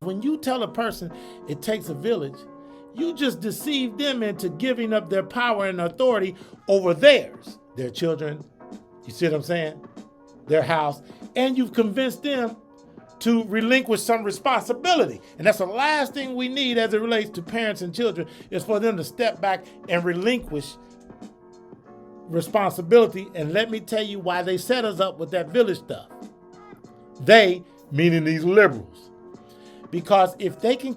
When you tell a person it takes a village, you just deceive them into giving up their power and authority over theirs, their children, you see what I'm saying? Their house, and you've convinced them to relinquish some responsibility. And that's the last thing we need as it relates to parents and children, is for them to step back and relinquish responsibility. And let me tell you why they set us up with that village stuff. They, meaning these liberals. Because if they can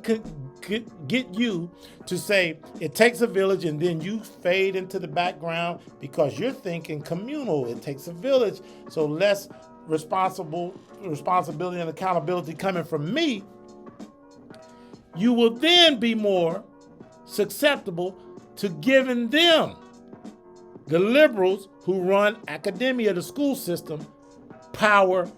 get you to say it takes a village, and then you fade into the background because you're thinking communal, it takes a village, so less responsibility and accountability coming from me, you will then be more susceptible to giving them, the liberals who run academia, the school system, power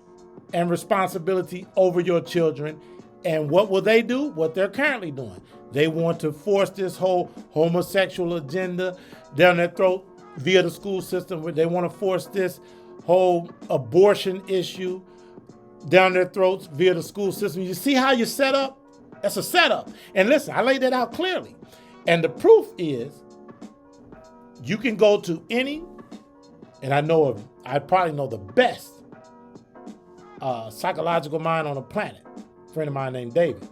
and responsibility over your children. And what will they do? What they're currently doing. They want to force this whole homosexual agenda down their throat via the school system. They want to force this whole abortion issue down their throats via the school system. You see how you're set up? That's a setup. And listen, I laid that out clearly. And the proof is, you can go to any, and I probably know the best psychological mind on the planet. A friend of mine named David.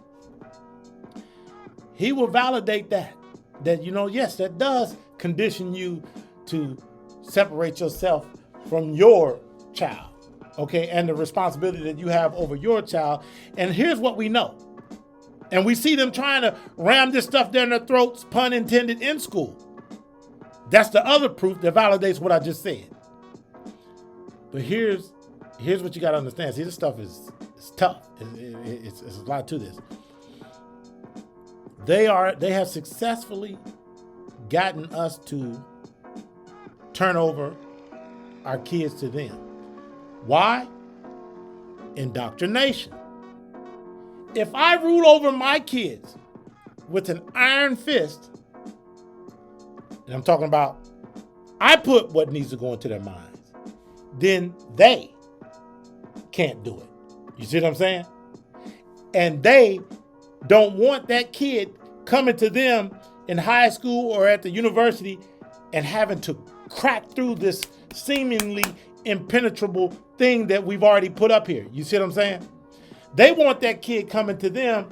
He will validate that yes, that does condition you to separate yourself from your child, okay, and the responsibility that you have over your child. And here's what we know. And we see them trying to ram this stuff down their throats, pun intended, in school. That's the other proof that validates what I just said. But here's what you got to understand. See, this stuff is tough. It's a lot to this. They have successfully gotten us to turn over our kids to them. Why? Indoctrination. If I rule over my kids with an iron fist, and I'm talking about I put what needs to go into their minds, then they can't do it. You see what I'm saying? And they don't want that kid coming to them in high school or at the university and having to crack through this seemingly impenetrable thing that we've already put up here. You see what I'm saying? They want that kid coming to them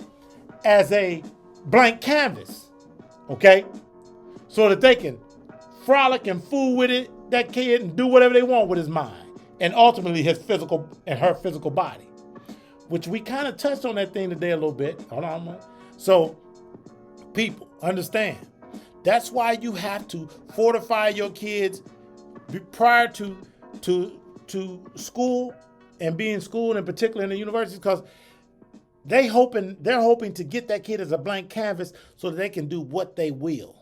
as a blank canvas, okay? So that they can frolic and fool with it, that kid, and do whatever they want with his mind, and ultimately his physical and her physical body, which we kind of touched on that thing today a little bit. Hold on. So, people, understand. That's why you have to fortify your kids prior to school and being schooled, and particularly in the universities, because they're hoping to get that kid as a blank canvas so that they can do what they will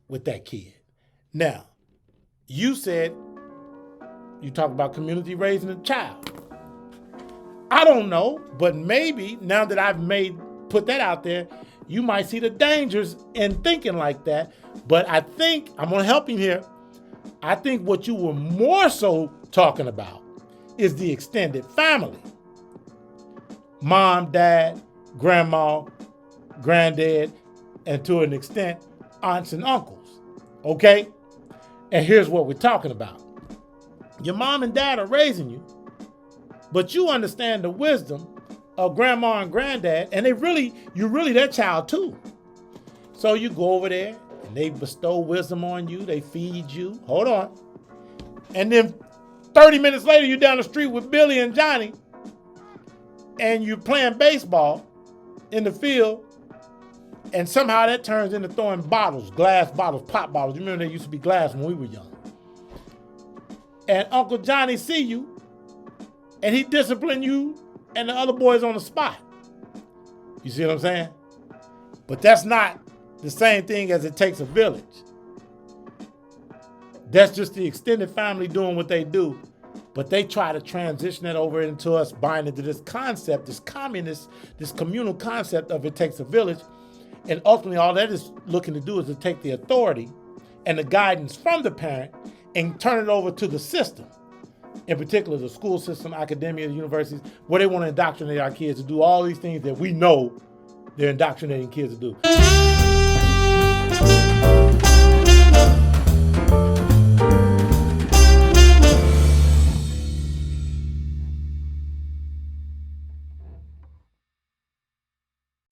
with that kid. Now, you talk about community raising a child. I don't know, but maybe now that I've put that out there, you might see the dangers in thinking like that. But I think, I'm going to help you here. I think what you were more so talking about is the extended family. Mom, dad, grandma, granddad, and to an extent, aunts and uncles. Okay? And here's what we're talking about. Your mom and dad are raising you, but you understand the wisdom of grandma and granddad, and you're really their child too. So you go over there and they bestow wisdom on you, they feed you. Hold on. And then 30 minutes later, you're down the street with Billy and Johnny, and you're playing baseball in the field, and somehow that turns into throwing bottles, glass bottles, pop bottles. You remember they used to be glass when we were young. And Uncle Johnny see you, and he discipline you and the other boys on the spot. You see what I'm saying? But that's not the same thing as it takes a village. That's just the extended family doing what they do. But they try to transition it over into us buying into this concept, this communist, this communal concept of it takes a village. And ultimately all that is looking to do is to take the authority and the guidance from the parent and turn it over to the system. in particular the school system, academia, the universities, where they want to indoctrinate our kids to do all these things that we know they're indoctrinating kids to do.